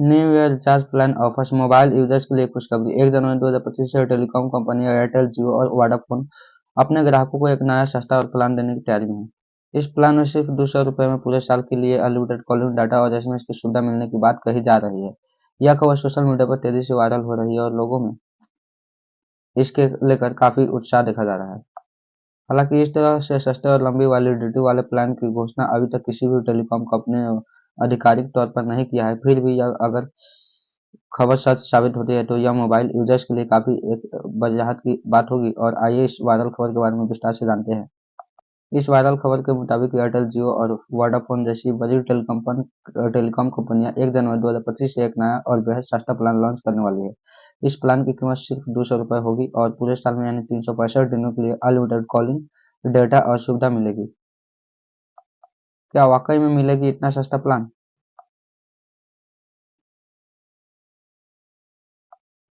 New year recharge plan offers mobile users के लिए खुशखबरी 1 जनवरी 2025 से टेलीकॉम कंपनी एयरटेल, जियो और वोडाफोन अपने ग्राहकों को एक नया सस्ता और प्लान देने की तैयारी में है। इस प्लान में सिर्फ 200 रुपये में पूरे साल के लिए अनलिमिटेड कॉलिंग, डाटा और एसएमएस की सुविधा मिलने की बात कही जा रही है। यह खबर सोशल मीडिया पर तेजी से वायरल हो रही है और लोगों में इसके लेकर काफी उत्साह देखा जा रहा है। हालांकि इस तरह से सस्ते और लंबी वैलिडिटी वाले प्लान की घोषणा अभी तक किसी भी टेलीकॉम कंपनी ने आधिकारिक तौर पर नहीं किया है। फिर भी यह अगर खबर सच साबित होती है तो यह मोबाइल यूजर्स के लिए काफी एक वजाहत की बात होगी। और आइए इस वायरल खबर के बारे में विस्तार से जानते हैं। इस वायरल खबर के मुताबिक एयरटेल, जियो और वोडाफोन जैसी बड़ी टेलीकॉम कंपनियां 1 जनवरी 2025 से एक नया और बेहद सस्ता प्लान लॉन्च करने वाली है। इस प्लान की कीमत सिर्फ 200 रुपये होगी और पूरे साल में यानी 365 दिनों के लिए अनलिमिटेड कॉलिंग, डेटा और सुविधा मिलेगी। क्या वाकई में मिलेगी इतना सस्ता प्लान?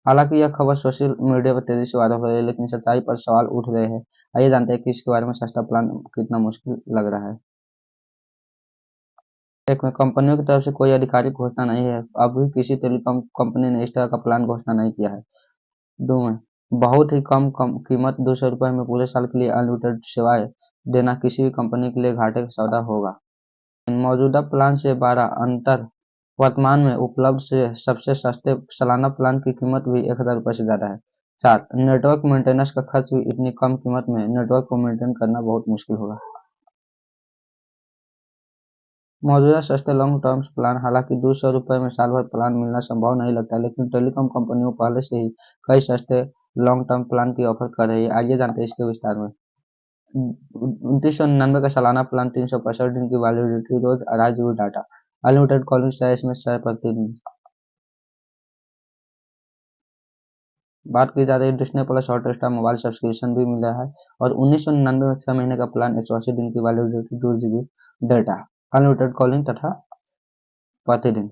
हालांकि यह खबर सोशल मीडिया पर तेजी से वायरल हो रही है, लेकिन सच्चाई पर सवाल उठ रहे हैं। आइए जानते हैं कि इसके बारे में सस्ता प्लान कितना मुश्किल लग रहा है। एक में कंपनियों की तरफ से कोई आधिकारिक घोषणा नहीं है। अभी किसी टेलीकॉम कंपनी ने इस तरह का प्लान घोषणा नहीं किया है। दो में बहुत ही कम कीमत 200 रुपये में पूरे साल के लिए अनलिमिटेड सेवाएं देना किसी भी कंपनी के लिए घाटे का सौदा होगा। मौजूदा प्लान से बड़ा अंतर वर्तमान में उपलब्ध से सबसे सस्ते सालाना प्लान की कीमत भी 1000 रुपये से ज़्यादा है। 4 नेटवर्क मेंटेनेंस का खर्च भी इतनी कम कीमत में नेटवर्क को मेंटेन करना बहुत मुश्किल होगा। मौजूदा सस्ते लॉन्ग टर्म प्लान हालांकि 200 रुपये में साल भर प्लान मिलना संभव नहीं लगता, लेकिन टेलीकॉम कंपनियों पहले से ही कई सस्ते लॉन्ग टर्म प्लान की ऑफर कर रही है। आइए जानते हैं इसके विस्तार में। 2999 का सालाना प्लान 365 दिन की वैलिडिटी, रोज 2.5 GB data, unlimited calling, 100 SMS, 100 प्रतिदिन। बात की जा रही है Disney plus Hotstar mobile subscription भी मिला है। और 1999 में 6 महीने का प्लान 180 दिन की validity, 2 GB data, unlimited calling तथा प्रतिदिन।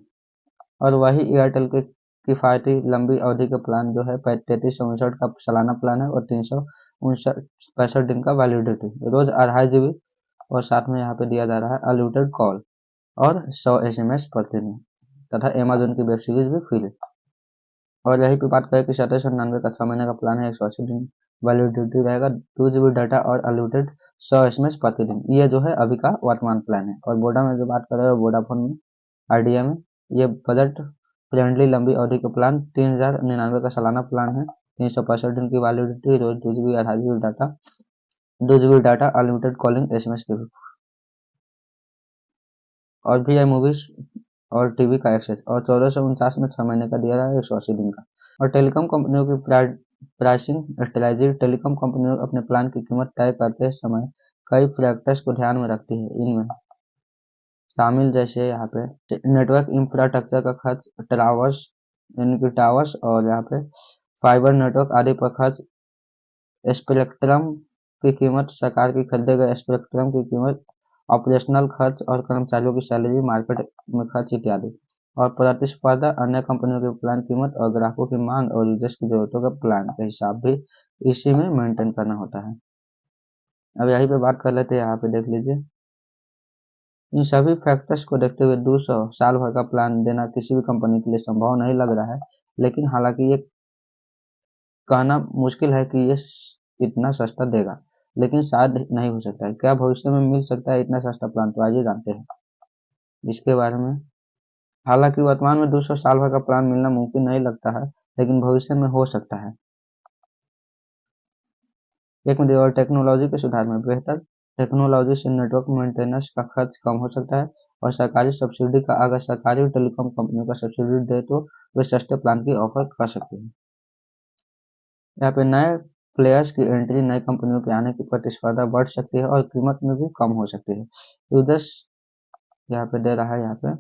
और वही एयरटेल के किफायती लंबी अवधि का प्लान जो है 3359 का सालाना प्लान है और 365 दिन का वैलिडिटी, रोज 2.5 GB और साथ में यहाँ पे दिया जा रहा है अनलिमिटेड कॉल और 100 SMS प्रतिदिन तथा अमेजोन की वेब सीरीज भी फ्री। और यही पे बात करें कि 2799 का 6 महीने का प्लान है, 180 दिन वैलिडिटी रहेगा, 2 GB डाटा और अनलिमिटेड 100 SMS प्रतिदिन। ये जो है अभी का वर्तमान प्लान है। और वोडा में जो बात कर रहे हैं वोडाफोन में, आइडिया में, ये बजट फ्रेंडली लंबी अवधि का प्लान 3099 का सालाना प्लान है, 365 दिन की वैलिडिटी, रोज 2 GB 2.5 GB data, 2 GB data, unlimited calling, SMS के भी। और भी है मूवीज और टीवी का एक्सेस। और 1449 में 6 महीने का दिया रहा है, 180 दिन का। और टेलीकॉम कंपनियों की प्राइसिंग स्ट्रेटजी। टेलीकॉम कंपनियों अपने प्लान की कीमत तय करते समय कई फैक्टर्स को ध्यान में रखती है। इनमें शामिल जैसे यहाँ पे नेटवर्क इंफ्रास्ट्रक्चर का खर्च, टावर्स यानी कि टावर्स, और यहाँ पे फाइबर नेटवर्क आदि पर खर्च, स्पेक्ट्रम की कीमत, सरकार की खरीदे गए स्पेक्ट्रम की कीमत, ऑपरेशनल खर्च और कर्मचारियों की सैलरी, मार्केट में खर्च इत्यादि। और प्रतिस्पर्धा, अन्य कंपनियों की प्लान कीमत और ग्राहकों की मांग और यूजर्स की जरूरतों का प्लान का हिसाब भी इसी में मेंटेन करना होता है। अब यहीं पे बात कर लेते हैं। यहाँ पे देख लीजिए, इन सभी फैक्टर्स को देखते हुए 200 साल भर का प्लान देना किसी भी कंपनी के लिए संभव नहीं लग रहा है। लेकिन हालांकि ये कहना मुश्किल है कि ये इतना सस्ता देगा, लेकिन शायद नहीं हो सकता है। क्या भविष्य में मिल सकता है इतना सस्ता प्लान? तो आइए जानते हैं इसके बारे में। हालांकि वर्तमान में 200 साल भर का प्लान मिलना मुमकिन नहीं लगता है, लेकिन भविष्य में हो सकता है। एक मिनट। और टेक्नोलॉजी के सुधार में बेहतर टेक्नोलॉजी से नेटवर्क मेंटेनेंस का खर्च कम हो सकता है। और सरकारी सब्सिडी का, अगर सरकारी टेलीकॉम कंपनियों का सब्सिडी दे तो वे सस्ते प्लान की ऑफर कर सकते हैं। यहाँ पे नए प्लेयर्स की एंट्री, नई कंपनियों के आने की प्रतिस्पर्धा बढ़ सकती है और कीमत में भी कम हो सकती है। यूजर्स यहाँ पे दे रहा है, यहाँ पे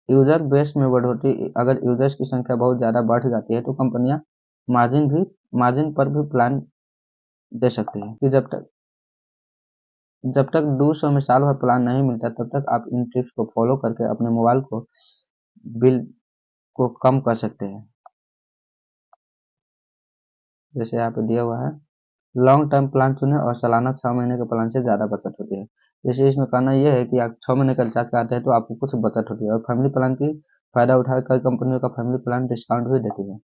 यूजर बेस में बढ़ोतरी। अगर यूजर्स की संख्या बहुत ज़्यादा बढ़ जाती है तो कंपनियां मार्जिन पर भी प्लान दे सकती है कि जब तक 200 में साल भर प्लान नहीं मिलता तब तक आप इन टिप्स को फॉलो करके अपने मोबाइल को बिल को कम कर सकते हैं। जैसे यहाँ पे दिया हुआ है, लॉन्ग टर्म प्लान चुनें और सालाना 6 महीने के प्लान से ज़्यादा बचत होती है। जैसे इसमें कहना यह है कि आप 6 महीने का रिचार्ज कराते हैं तो आपको कुछ बचत होती है। और फैमिली प्लान की फायदा उठाकर कई कंपनियों का फैमिली प्लान डिस्काउंट भी देती है।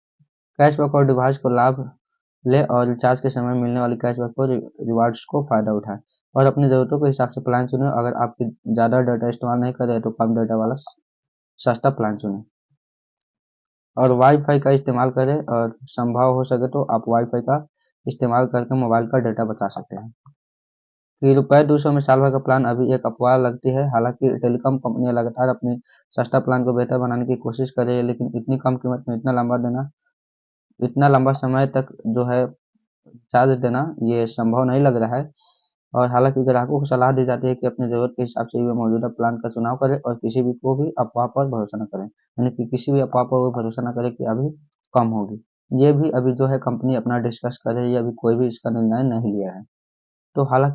कैशबैक और डिवाइस को लाभ ले और रिचार्ज के समय मिलने वाली कैशबैक को रिवार्ड्स को फायदा उठाए और अपनी ज़रूरतों के हिसाब से प्लान चुने। अगर आपकी ज़्यादा डाटा इस्तेमाल नहीं कर रहे तो कम डाटा वाला सस्ता प्लान चुने और वाईफाई का इस्तेमाल करें और संभव हो सके तो आप वाईफाई का इस्तेमाल करके मोबाइल का डाटा बचा सकते हैं। कि ₹200 में साल भर का प्लान अभी एक अफवाह लगती है। हालांकि टेलीकॉम कंपनियां लगातार अपनी सस्ता प्लान को बेहतर बनाने की कोशिश कर रही है, लेकिन इतनी कम कीमत में इतना लंबा समय तक जो है चार्ज देना ये संभव नहीं लग रहा है। और हालांकि ग्राहकों को सलाह दी जाती है कि अपनी ज़रूरत के हिसाब से वे मौजूदा प्लान का चुनाव करें और किसी भी को भी अफवाह पर भरोसा न करें, यानी कि किसी भी अफवाह पर वो भरोसा न करें कि अभी कम होगी। ये भी अभी जो है कंपनी अपना डिस्कस कर रही है, अभी कोई भी इसका निर्णय नहीं लिया है। तो हालांकि